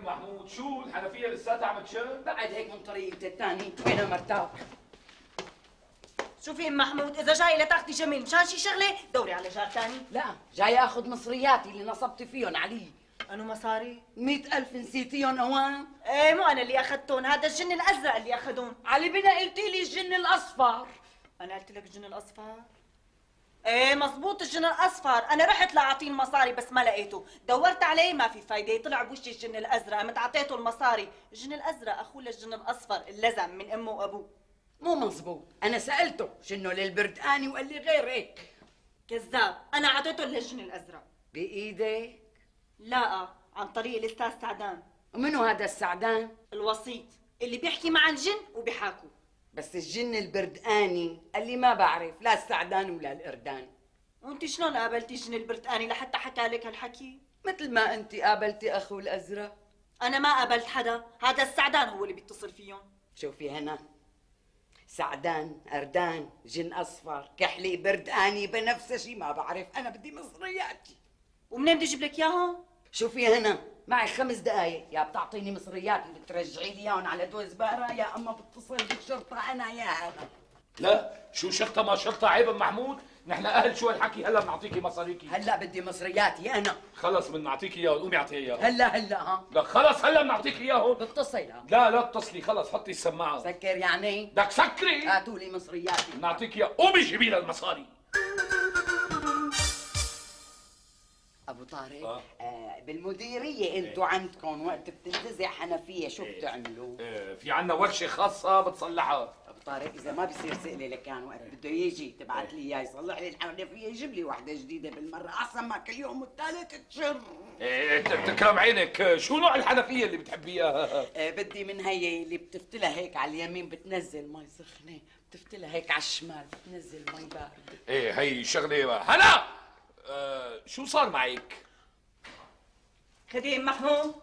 محمود، شو الحنفيه لساتها عم تشم؟ بعد هيك من طريقة الثاني وين مرتاح. شوفي ام محمود، اذا جاي لتاخدي جميل مشان شي شغله دوري على جار ثاني. لا، جاي اخذ مصرياتي اللي نصبتي فيهم علي. انو مصاري؟ 100,000 نسيتيهم اوان؟ ايه مو انا اللي اخذتهم، هذا الجن الازرق اللي اخذون. علي بنا قلتي لي الجن الاصفر. انا قلت لك الجن الاصفر؟ ايه مزبوط الجن الاصفر، انا رحت لاعطيه المصاري بس ما لقيته، دورت عليه ما في فايده، طلع بوشي الجن الازرق، قمت اعطيته المصاري، الجن الازرق اخوه للجن الاصفر اللزم من امه وابوه. مو مزبوط، انا سالته شنو للبردقاني وقال لي غير هيك. كذاب، انا اعطيته للجن الازرق. بايدك؟ لا، عن طريق الاستاذ سعدان. ومنو هذا السعدان؟ الوسيط اللي بيحكي مع الجن وبيحاكوا. بس الجن البردقاني قال لي ما بعرف لا السعدان ولا الاردان. وانت شلون قابلتي الجن البرتقاني لحتى حكى لك هالحكي؟ مثل ما انت قابلتي اخو الازرق. انا ما قابلت حدا، هذا السعدان هو اللي بيتصل فيهم. شوفي هنا، سعدان، اردان، جن اصفر، كحلي، بردقاني، بنفس الشيء ما بعرف، انا بدي مصرياتي. ومنين بدي اجيب لك اياهم؟ شوفي هنا، معي 5 دقايق، يا بتعطيني مصرياتي بترجعي لي اياهم على دوز بقرة، يا اما بتصل بالشرطة انا يا انا. لا، شو شرطه ما شرطه، عيب ام محمود، نحن اهل شو هالحكي، هلا بنعطيكي مصاريكي. هلا بدي مصرياتي انا. خلص بنعطيكي اياهم، قومي اعطيها اياهم. هلا ها. لا خلص هلا بنعطيك اياهم. بتصل ها. لا اتصلي، خلص حطي السماعه. سكر يعني؟ بدك سكري. هاتوا لي مصرياتي. بنعطيك اياها، قومي جيبي لها المصاري. ابو طارق، بالمديريه انتوا عندكم وقت بتنتزع حنفيه شو بتعملوا؟ في عنا ورشه خاصه بتصلحها. ابو طارق اذا ما بصير سألي لك يعني وقت بده يجي تبعت لي اياه يصلح لي الحنفيه، يجيب لي وحده جديده بالمره احسن ما كل يوم والثالث تشر. تكرم عينك، شو نوع الحنفيه اللي بتحبيها؟ بدي من هي اللي بتفتلها هيك على اليمين بتنزل مي سخنه، بتفتلها هيك على الشمال بتنزل مي بارده. هي شغله هلا. شو صار معك؟ خديم محمود،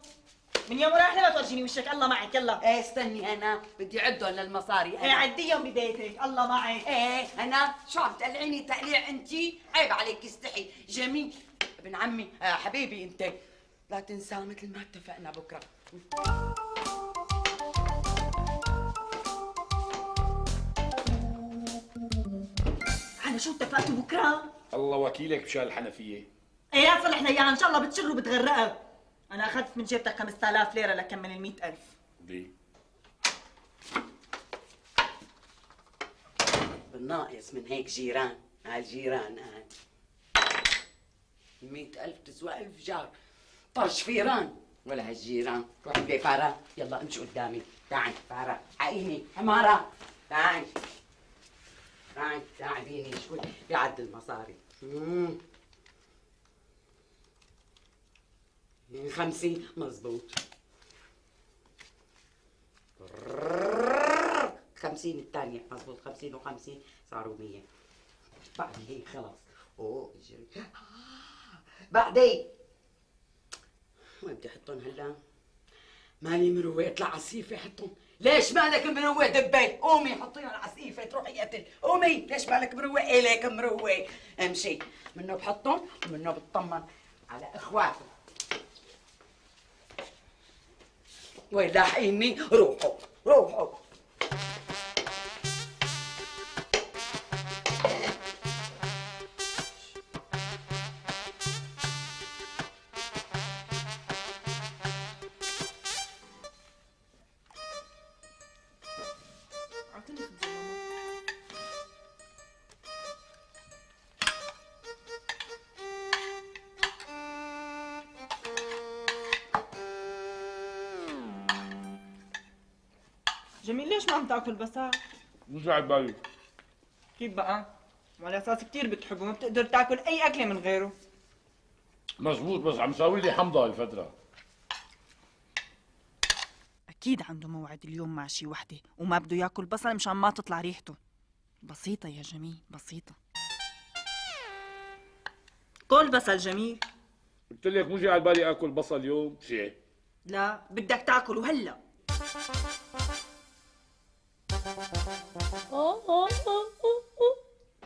من يوم راح ما تورجيني وشك، الله معك يلا. استني انا بدي اعدهم للمصاري. عديهم ببيتك، الله معك. انا شو عم تقلعيني تقليع انتي؟ عيب عليك استحي. جميل ابن عمي، حبيبي انت، لا تنسى مثل ما اتفقنا بكره. على شو اتفقتوا بكره؟ الله وكيلك بشان الحنفيه. لا تصلحنا اياها ان شاء الله بتشر وبتغرقها. انا اخذت من جيبتك 5000 ليره لكمل ال 100,000. دي بالناقص من هيك جيران، هالجيران 100,000 تسوى 1000 جار، طرش فيران ولا هالجيران. روحي فارة، يلا امشي قدامي، تعي فارة، حقيني حمارة، تعي ساعديني شوي بعد المصاري. 50 مزبوط. 50 الثانية مزبوط، 50 و50 صاروا 100. بعد هيك خلاص. اجري. بعدين وين بدي احطهم هلا؟ مالي مروق، اطلع على السيفة حطهم. ليش مالك مروق دبي؟ قومي حطيهم على السيفة تروحي قتل، قومي، ليش مالك مروق؟ ليك مروق، امشي، منه بحطهم ومنه بطمن على اخواته. وين لاحقيني؟ روحوا. جميل، ليش ما عم تاكل بصل؟ مش على بالي. كيف بقى؟ وعلى اساس كثير بتحبه ما بتقدر تاكل اي اكله من غيره. مزبوط، بس عم ساوي لي حمضه هالفتره. اكيد عنده موعد اليوم مع شي وحده وما بده ياكل بصل مشان ما تطلع ريحته. بسيطه يا جميل، بسيطه. كل بصل جميل. قلت لك مو جاي على بالي اكل بصل اليوم شيء. لا بدك تاكله هلا.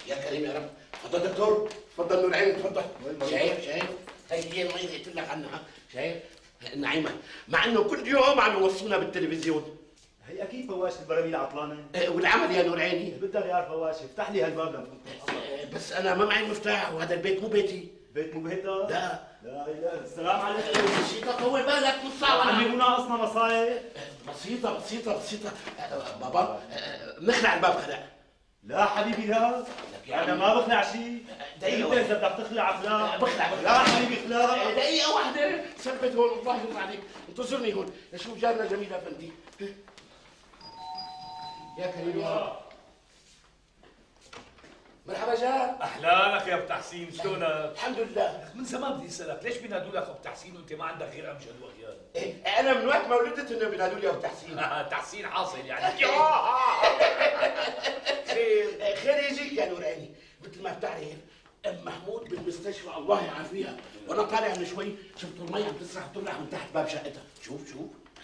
يا كريم يا رب. تفضل دكتور، تفضل نور عيني، تفضل. شايف هي المي اللي قلت لك عنها، شايف نعيمة، مع انه كل يوم عم يوصونا بالتلفزيون. هي اكيد فواشه البراميل عطلانه. والعمل يا نور عيني. بدها غيار فواشه، افتح لي هالباب لنفوت. بس انا ما معي المفتاح وهذا البيت مو بيتي. بيت مو بيتها؟ لا لا لا، السلام عليكم. بسيطة، طول بالك نص ساعة عمي ولا مو ناقصنا مصايب؟ بسيطة. بابا نخلع الباب خلع. لا حبيبي لا، لك يا انا عمي. ما بخلع شيء. دقيقة انت اذا بدك تخلع اخلع. بخلع. لا حبيبي خلع. دقيقة واحدة، ثبت هون الله يرضى عليك، انتظرني هون، شوف جارنا جميل افندي. يا كريم يا رب. مرحبا جار. اهلا يا ابو تحسين، شلونك؟ الحمد لله. من زمان بدي اسالك ليش بينادوا لك ابو تحسين وانت ما عندك غير امجد وغيان؟ انا من وقت ما ولدت انه بينادوا لي ابو تحسين. تحسين حاصل يعني. خير خير يجيك يا نور عيني. مثل ما بتعرف ام محمود بالمستشفى الله يعافيها، وانا طالع من شوي شفت المي عم تسرح تطلع من تحت باب شقتها. شوف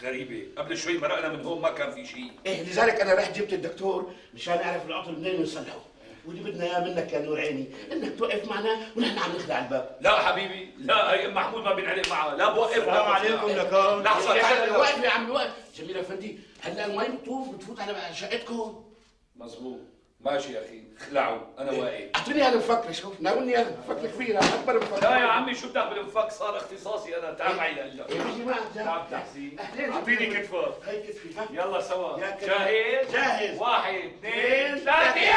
غريبة، قبل شوي مرقنا من هون ما كان في شيء. لذلك انا رحت جبت الدكتور مشان اعرف العطل منين ونصلحه. واللي بدنا اياه منك يا نور عيني انك توقف معنا ونحن عم نخلع الباب. لا حبيبي، لا هي ام محمود ما بينعلق معها، لا بوقف. السلام عليكم لكم. لحظة يا وقف. يا عمي وقف. جميل افندي، هلا المي بتفوت على شقتكم. مزبوط، ماشي يا اخي، اخلعوا انا واقف. اعطوني هذا المفك، شوف ناولني هذا المفك كبير، اكبر مفك. لا يا عمي شو بدك بالمفك، صار اختصاصي انا، تعال معي لهلا. بيجي معك تعال تحسين، اهلين. اعطيني كتفك. هي كتفي ها. يلا سوا. يا كريم. جاهز؟ جاهز. 1 2 3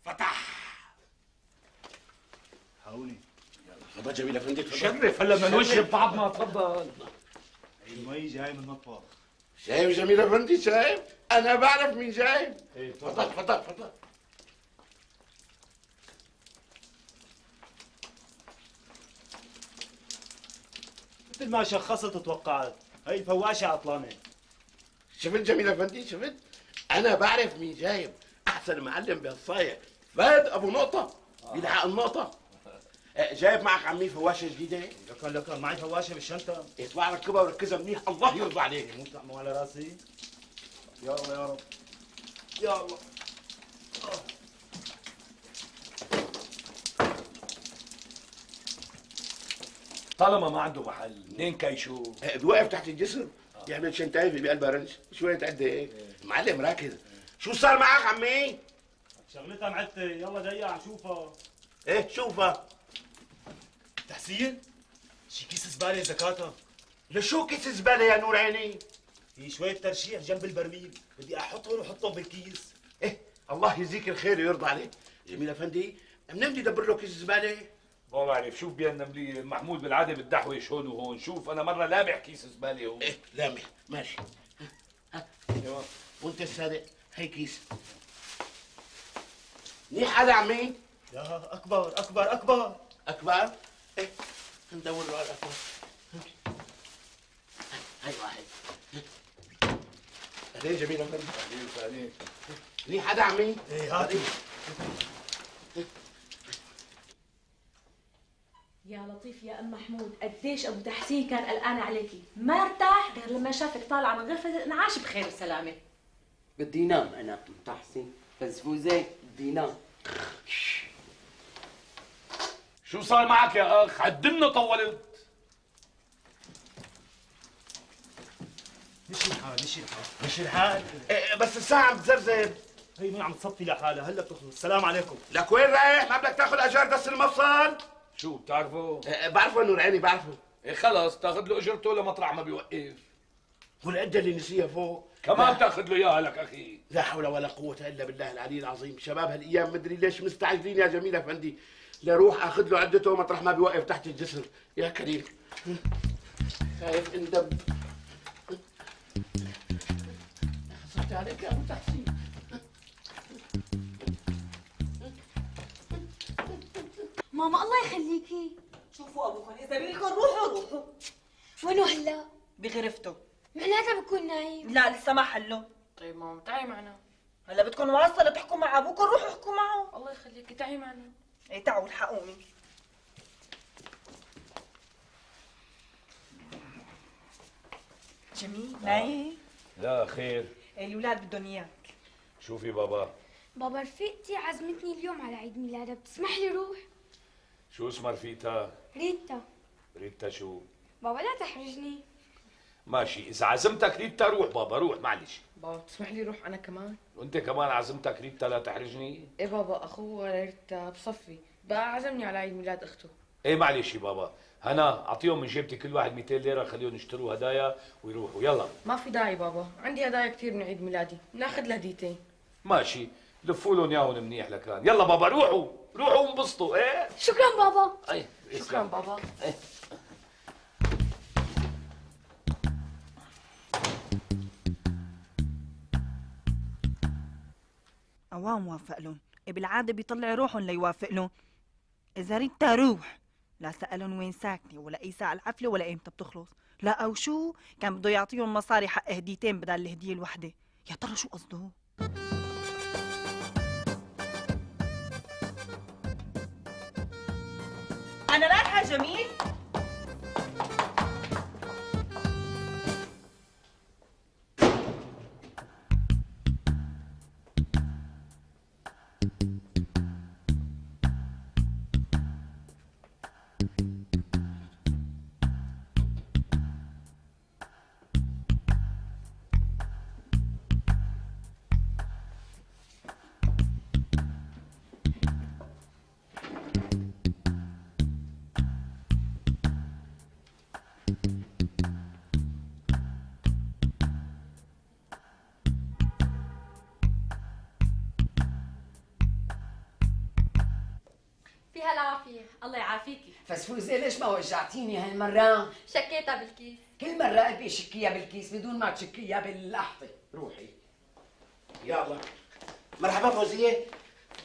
فتح. حاولي. تفضل جميل افندي، تفضل. شرف هلا من وجه بعضنا، تفضل. المي جاي من المطبخ. شايف جميل افندي، شايف؟ انا بعرف مين جاي. ايه تفضل تفضل. مثل ما شخصت وتوقعت، هي الفواشه عطلانه. شفت جميل افندي، شفت؟ انا بعرف مين جايب. احسن معلم بهالصايع فهد ابو نقطه يلحق النقطه. جايب معك عمي فواشه جديده. لكن معي فواشه بالشنطه. اسمع ركبها وركزها منيح الله يرضى عليك. مو تعموا على راسي. يا الله يا رب. يا الله. طالما ما عنده محل، منين كيشو؟ بوقف تحت الجسر يعمل شنتايفي بقلبها رنج شوية عدة هيك. معلم راكز. شو صار معك عمي؟ شغلتها معدتي، يلا ضيع شوفها. ايه شوفها. تحسين؟ شي كيس زباله زكاتها. لشو كيس زبالة يا نور عيني؟ في شويه ترشيح جنب البرميل، بدي احطهم وحطهم بالكيس. ايه الله يجزيك الخير ويرضى عليك. جميل افندي منين بدي ادبر له كيس زبالة؟ ما بعرف، شوف بينا ملي محمود بالعاده بتدحوش هون وهون، شوف انا مره لامح كيس زباله هون. ايه لامح ماشي. ها ايوه وانت السادق هي كيس. منيح هذا عمي؟ لا اكبر اكبر اكبر. اكبر؟ ايه ندور له على الاكبر. هاي واحد. اهلين جميل افندي. منيح هذا عمي؟ ايه هاتي. يا لطيف يا ام محمود، قديش ابو تحسين كان قلقان عليكي، ما ارتاح غير لما شافك طالعه من غرفه الانعاش بخير وسلامه. بدي نام انا تحسين، فزفوزه بدي نام. شو صار معك يا اخ؟ عدلنا طولت. مشي الحال. إيه بس الساعة عم تزرزر. هي مين عم تصفي لحالها، هلا بتخلص. السلام عليكم. لك وين رايح؟ ما بدك تاخذ اجار دس المفصل؟ شو بتعرفه؟ بعرفه نور عيني بعرفه. ايه خلص تاخذ له اجرته لمطرح ما بيوقف. والعده اللي نسيها فوق كمان بتاخذ له اياها لك اخي. لا حول ولا قوة الا بالله العلي العظيم. شباب هالايام مدري ليش مستعجلين يا جميل افندي لروح اخذ له عدته مطرح ما بيوقف تحت الجسر. يا كريم خايف اندب. خسرت عليك يا ابو تحسين. ماما الله يخليكي. شوفوا ابوكم، اذا بدكم روحوا. وينو هلا؟ بغرفته. معناتها بكون نايم. لا لسه ما حلوا. طيب ماما تعي معنا. هلا بدكم واصله تحكوا مع ابوكم، روحوا احكوا معه. الله يخليكي تعي معنا. ايه تعوا الحقوني. جميل نايم. لا خير. الاولاد بدهم اياك. شوفي بابا، بابا رفيقتي عزمتني اليوم على عيد ميلادها، بتسمح لي روح؟ شو اسمها رفيقتها؟ ريتا. ريتا شو؟ بابا لا تحرجني. ماشي، اذا عزمتك ريتا روح بابا، روح معلش. بابا تسمح لي روح انا كمان؟ وانت كمان عزمتك ريتا لا تحرجني؟ ايه بابا، اخوه ريتا بصفي بقى عزمني على عيد ميلاد اخته. ايه معلش بابا، هنا اعطيهم من جيبتي كل واحد 200 ليره، خليهم يشتروا هدايا ويروحوا. يلا ما في داعي بابا، عندي هدايا كثير من عيد ميلادي، ناخذ الهديتين. ماشي، لفوا لهم ياهم منيح لكان. يلا بابا روحوا روحوا وانبسطوا. ايه شكرا بابا. ايه شكرا بابا. ايه. اوام موافق لهم، بالعادة بيطلع روحهم ليوافق لهم. إذا ريتا روح لا سألهم وين ساكنة ولا أي ساعة الحفلة ولا إمتى بتخلص، لا أو شو كان بده يعطيهم مصاري حق هديتين بدل الهدية الوحدة. يا ترى شو قصده؟ أنا رايحة جميل. فيها العافية، الله يعافيكي. فسفوسة ليش ما وجعتيني هالمرة؟ شكيتها بالكيس. كل مرة ابي شكيها بالكيس بدون ما تشكيها باللحظة. روحي. يلا. مرحبا فوزية.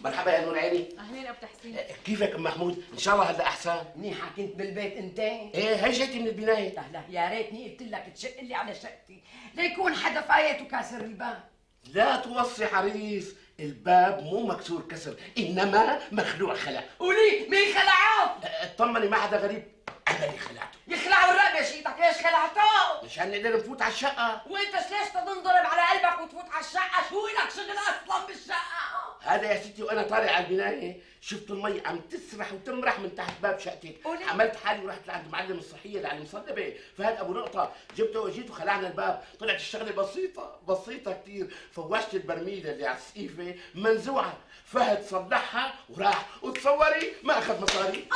مرحبا يا نور عيني. أهلين أبو تحسين. كيفك ام محمود؟ ان شاء الله هلا احسن. منيحة كنت بالبيت انت؟ ايه هي جيتي من البناية. لا يا ريتني قلت لك تشق لي على شقتي، ليكون حدا فايت وكاسر الباب. لا توصي حريص، الباب مو مكسور كسر انما مخلوع خلع. قولي مين خلعه؟ اطمني ما حدا غريب، انا اللي خلعته. يخلعوا الرقبة شيطك، ليش خلعته؟ مشان نقدر نفوت على الشقة. وانت ليش تنضرب على قلبك وتفوت على الشقة؟ شو لك شغل اصلا بالشقة؟ هذا يا ستي وانا طالع على البنايه شفت المي عم تسرح وتمرح من تحت باب شقتك. قولي. عملت حالي ورحت لعند معلم الصحيه اللي على المصلبه، فهد ابو نقطه جبته وجيت وخلعنا الباب. طلعت الشغله بسيطه كثير. فوشت البرميله اللي على السقيفه منزوعه، فهد صلحها وراح، وتصوري ما اخذ مصاري.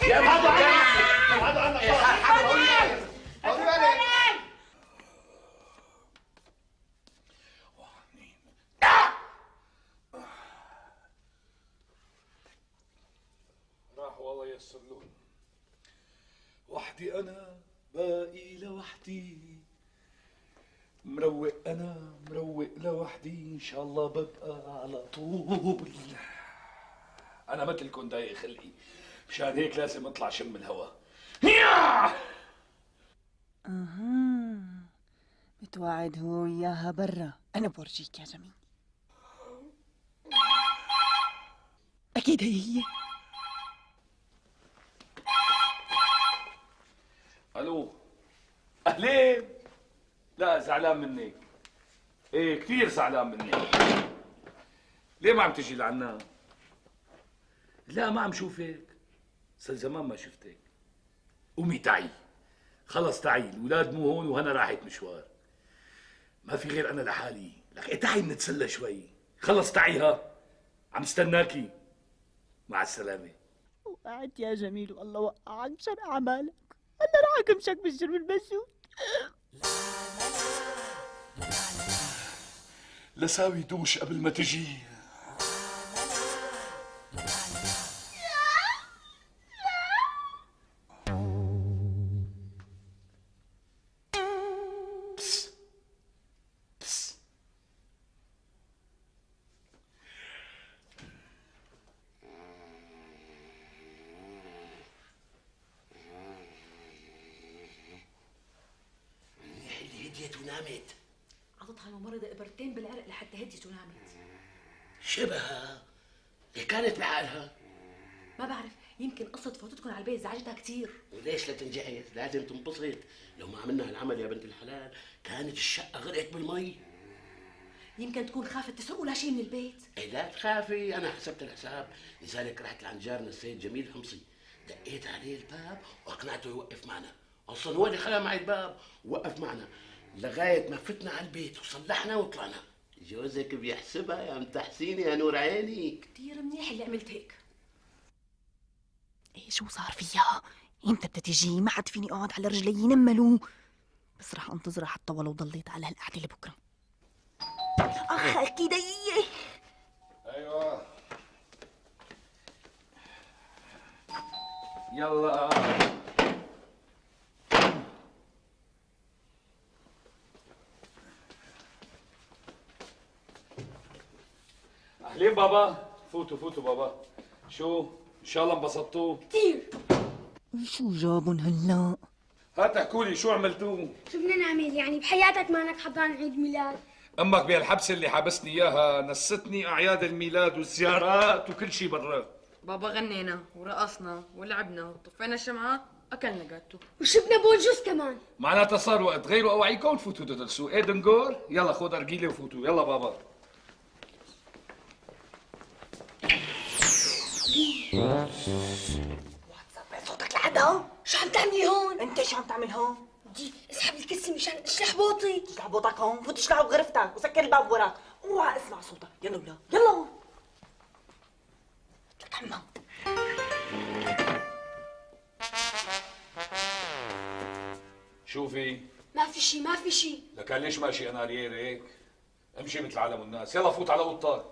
يا بعض راح والله ييسر لهم. وحدي انا باقي لوحدي، مروق انا مروق لوحدي، ان شاء الله ببقى على طول. انا مثلكم ضايق خلقي، مشان هيك لازم اطلع شم الهوا. أها، متواعد هو وياها برا، أنا بورجيك يا جميل. أكيد هي. الو اهلين. لا زعلان منك، ايه كثير زعلان منك. ليه ما عم تجي لعنا؟ لا ما عم شوفك، صار زمان ما شفتك. قومي تعي، خلص تعي، الاولاد مو هون وهنا راحت مشوار، ما في غير انا لحالي. لك إيه تعي نتسلى شوي، خلص تعي ها، عم استناكي. مع السلامة. وقعت يا جميل والله وقعك بشر أعمالك، أنا راح أكمشك بالجرم المسجون. لساوي دوش قبل ما تجي. هديت ونامت. عطتها الممرضة إبرتين بالعرق لحتى هديت ونامت. شبهها اللي كانت بعقلها. ما بعرف، يمكن قصة فوتتكم على البيت زعجتها كثير. وليش لا تنجحد؟ لازم تنبسط. لو ما عملنا هالعمل يا بنت الحلال كانت الشقة غرقت بالمي. يمكن تكون خافت تسرق ولا شيء من البيت. اي لا تخافي، انا حسبت الحساب. لذلك رحت لعند جارنا السيد جميل حمصي، دقيت عليه الباب واقنعته يوقف معنا. اصلا هو اللي خلى معي الباب ووقف معنا لغايه ما فتنا على البيت وصلحنا وطلعنا. جوزك بيحسبها يا ام تحسين يا نور عيني. كثير منيح اللي عملت هيك. ايه شو صار فيها؟ امتى بدها تجي؟ ما عاد فيني اقعد على رجلي ينملوا، بس رح انتظرها حتى ولو ضليت على هالقعده لبكره. اخ اكيد هي. ايوه يلا. اهلين بابا. فوتوا فوتوا بابا. شو ان شاء الله انبسطتوا؟ كثير. شو جابن هلا؟ هات احكوا لي شو عملتوا؟ شو بدنا نعمل يعني بحياتك مانك حضران عيد ميلاد؟ امك بهالحبسه اللي حبسني اياها نستني اعياد الميلاد والزيارات وكل شيء برا. بابا غنينا ورقصنا ولعبنا وطفينا الشمعات اكلنا جاتو. وشربنا بونجوس كمان. معناتها صار وقت غيروا اواعيكم تفوتوا تدرسوا. ايه دنجور يلا خذ ارجيله وفوتوا يلا بابا. صوتك لحدا؟ شو عم تعملي هون؟ انت شو عم تعمل هون؟ بدي اسحب الكرسي مشان اشلح بوطي. تشلح بوطك هون؟ فوت اشلحه بغرفتك وسكر الباب وراك، اوعى اسمع صوتك. يلا ولا يلا تحمم. شوفي ما في شي ما في شي. لكان ليش ماشي انا ريال هيك؟ امشي مثل عالم الناس. يلا فوت على اوضتك.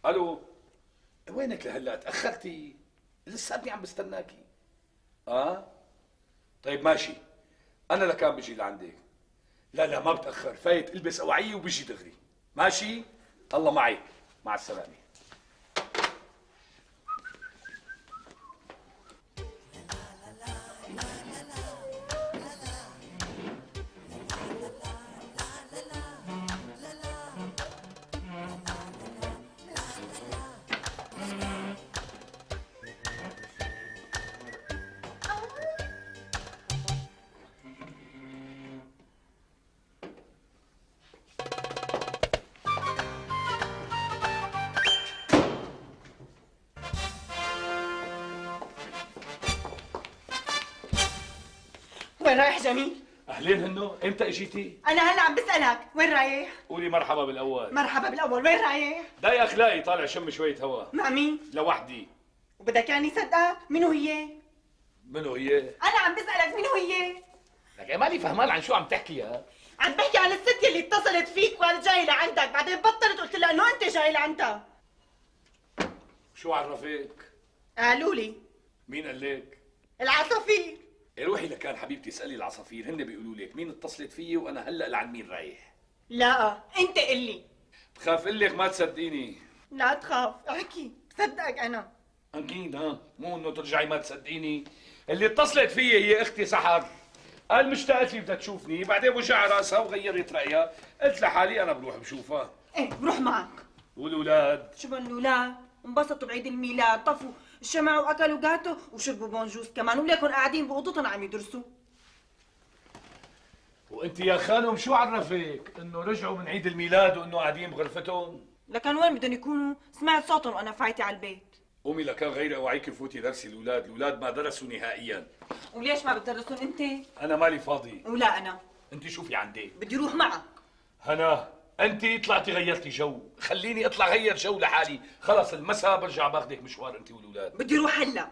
الو وينك لهلا؟ تاخرتي لساتني عم بستناكي. طيب ماشي، انا لكان بجي لعندك. لا لا ما بتاخر، فايت البس اوعيه وبجي دغري. ماشي الله معي، مع السلامه. وين رايح جميل؟ اهلين هنو، امتى اجيتي؟ انا هلا عم بسألك وين رايح؟ قولي مرحبا بالاول. مرحبا بالاول، وين رايح؟ داي اخلاقي طالع شم شويه هوا. مع مين؟ لوحدي. وبدك يعني صدقك؟ منو هي؟ منو هي؟ انا عم بسألك منو هي؟ لك يا مالي فهمان عن شو عم تحكي يا. عم بحكي عن الست اللي اتصلت فيك وقالت جاي لعندك، بعدين بطلت قلت لها انه انت جاي لعندها. شو عرفك؟ قالوا لي مين قال لك؟ العصافير. روحي لكان حبيبتي اسالي العصافير، هن بيقولوا لك مين اتصلت فيي وانا هلا لعند مين رايح. لا انت قلي. بخاف اقول لك ما تصدقيني. لا تخاف احكي، بصدقك انا. اكيد مو انه ترجعي ما تصدقيني. اللي اتصلت فيي هي اختي سحر. قال مشتاقت لي بدها تشوفني، بعدين وجع راسها وغيرت رايها، قلت لحالي انا بروح بشوفها. ايه بروح معك. والولاد؟ شو بدهم الاولاد؟ انبسطوا بعيد الميلاد، طفوا الشمع واكلوا جاتو وشربوا بونجوس كمان، وليكن قاعدين باوضتهم عم يدرسوا. وانت يا خانم شو عرفك انه رجعوا من عيد الميلاد وانه قاعدين بغرفتهم؟ لكن وين بدهم يكونوا؟ سمعت صوتهم وانا فايته على البيت. قومي لكان غير اوعيك فوتي درسي الاولاد، الاولاد ما درسوا نهائيا. وليش ما بتدرسون انت؟ انا مالي فاضي. ولا انا انت شوفي عندي. بدي اروح معك. هنا انت طلعتي غيرتي جو، خليني اطلع غير جو لحالي، خلص المساء برجع باخذك مشوار انت والاولاد. بدي اروح هلا.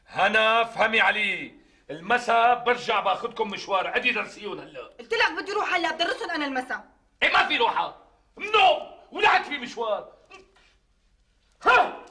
هنا فهمي علي، المساء برجع باخذكم مشوار، عدي درسيون هلا. قلت لك بدي اروح هلا، بدرسهم انا المساء. ايه ما في روحه، منوم ولا عاد في مشوار. ها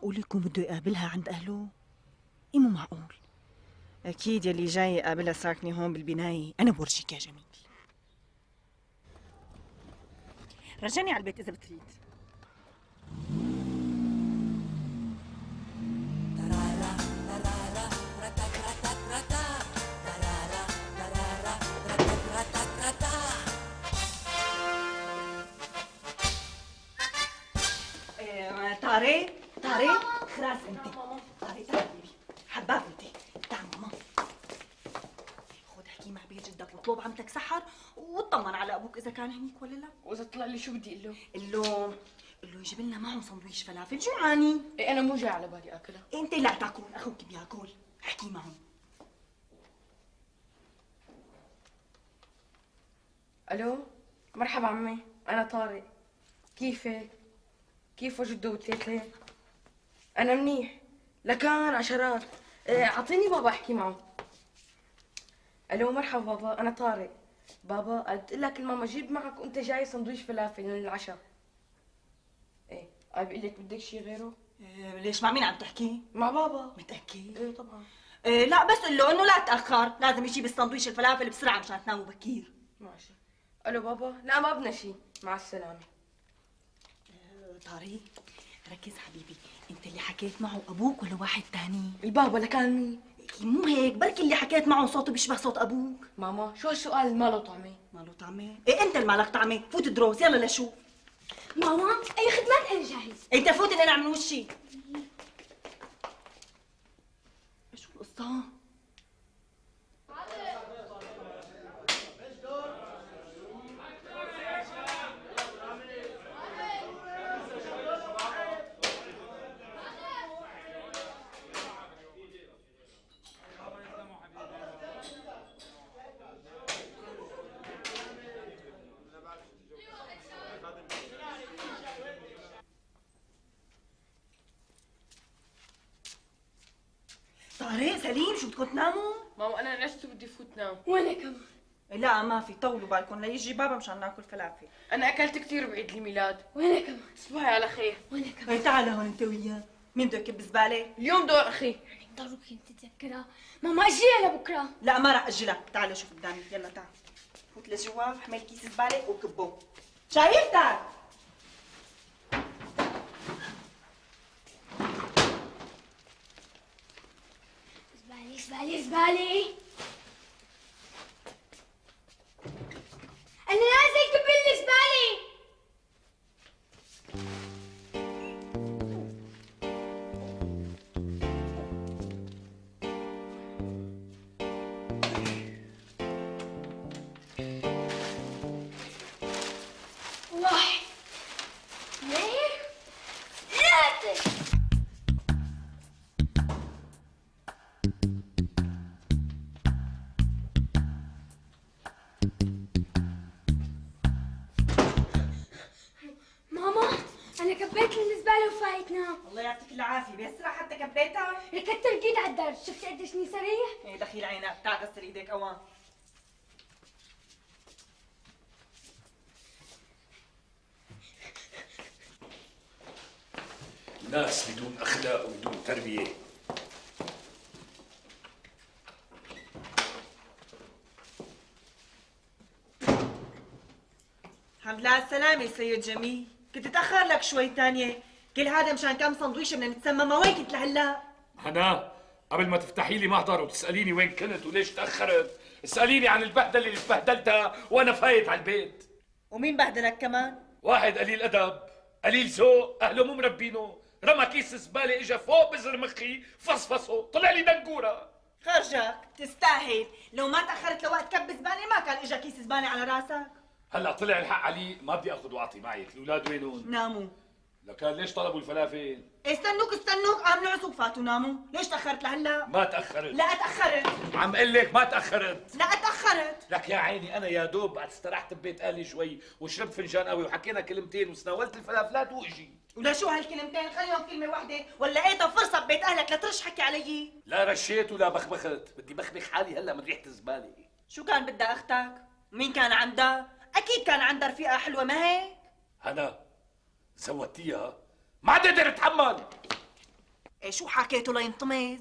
معقول يكون بده يقابلها عند أهله؟ إيه مو معقول. أكيد يلي جاي يقابلها ساكنة هون بالبناية. أنا بورجيك يا جميل. رجعني على البيت إذا بتريد. طارق طارق خلاص انت. طارق تعال حبيبي حباب انت. تعال ماما. خذ احكي مع بيت جدك واطلب عمتك سحر واطمن على ابوك اذا كان هنيك ولا لا. واذا طلع لي شو بدي اقول له؟ قل له يجيب لنا معه سندويش فلافل جوعاني. إيه انا مو جاي على بالي اكلها. انت لا تاكل اخوك بياكل. احكي معه. الو مرحبا عمي، انا طارق. كيفك؟ كيف جدو وتيتلي؟ انا منيح لكان عشرات. اعطيني بابا احكي معه. الو مرحبا بابا، انا طارق. بابا قلت لك الماما جيب معك وانت جاي سندويش فلافل من العشاء. ايه بقول لك بدك شيء غيره؟ ليش مع مين عم تحكي؟ مع بابا. متاكد؟ ايه طبعا. لا بس قل له انه لا تاخر، لازم يجيب السندويش الفلافل بسرعه مشان تناموا بكير. ماشي. الو بابا، لا ما بدنا شيء، مع السلامه. طارق ركز حبيبي، انت اللي حكيت معه ابوك ولا واحد تاني؟ البابا لكان مين؟ مو هيك، بركي اللي حكيت معه صوته بيشبه صوت ابوك. ماما شو هالسؤال ما له طعمه؟ ما له طعمه؟ ايه انت اللي مالك طعمه، فوت دروس يلا لشوف. ماما اي خدمات انا جاهز. انت فوت اللي انا من وشي. شو القصه؟ طارق سليم شو بدكم تناموا؟ ماما انا عشت بدي فوت نام. وانا كمان. لا ما في، طولوا بالكم ليجي بابا مشان ناكل فلافل. انا اكلت كثير بعيد الميلاد. وانا كمان. تصبحي على خير. وانا كمان. هي تعال هون انت وياه. مين بده يكب زباله؟ اليوم دور اخي. ضروري كنت تتذكرها. ماما اجيها لبكره. لا ما راح اجلها، تعال شوف قدامي يلا تعال. فوت لجوا احمل كيس زباله وكبه. شايف تعال. زبالة زبالة زبالة. أنا نازل كبل الزبالة. واحد اثنين ثلاثة. ماما أنا كبيت الزبالة وفايت نام. الله يعطيك العافيه، بهالسرعه حتى كبيتها؟ ركضت ركيت على الدرج، شفت قديش إني سريع؟ ايه دخيل عينك، تعال غسل ايديك اوان. ناس بدون اخلاق وبدون تربيه. الحمد لله على السلامة سيد جميل، كنت اتأخر لك شوي تانية، كل هذا مشان كم سندويشة بدنا نتسمى، ما وين كنت لهلا؟ هنا قبل ما تفتحي لي محضر وتساليني وين كنت وليش تاخرت، اساليني عن البهدله اللي تبهدلتها وانا فايت على البيت. ومين بهدلك كمان؟ واحد قليل ادب، قليل ذوق، اهله مو مربينه، رمى كيس زباله اجى فوق بزر مخي فصفصه، طلع لي دنقوره. خرجك، تستاهل، لو ما تأخرت لوقت كب زبالة ما كان اجا كيس زبالة على راسك. هلا طلع الحق علي، ما بدي اخذ واعطي معي، الاولاد وينهم؟ ناموا. لكان ليش طلبوا الفلافل؟ استنوك قام العصوب فاتوا ناموا، ليش تأخرت لهلا؟ ما تاخرت. لا اتأخرت. عم قل لك ما تاخرت. لا اتأخرت. لك يا عيني انا يا دوب بعد استرحت ببيت اهلي شوي وشربت فنجان قهوه وحكينا كلمتين وتناولت الفلافلات واجي. ولشو هالكلمتين؟ خليهم كلمة واحدة، ولا لقيتها فرصة ببيت اهلك لترش حكي علي؟ لا رشيت ولا بخبخت، بدي بخبخ حالي هلا من ريحه الزباله. شو كان بدها اختك؟ مين كان عندها؟ اكيد كان عندها رفيقة حلوة ما هيك؟ هنا زودتيها ما عاد قدر اتحمل. إيه شو حكيته لينطمز؟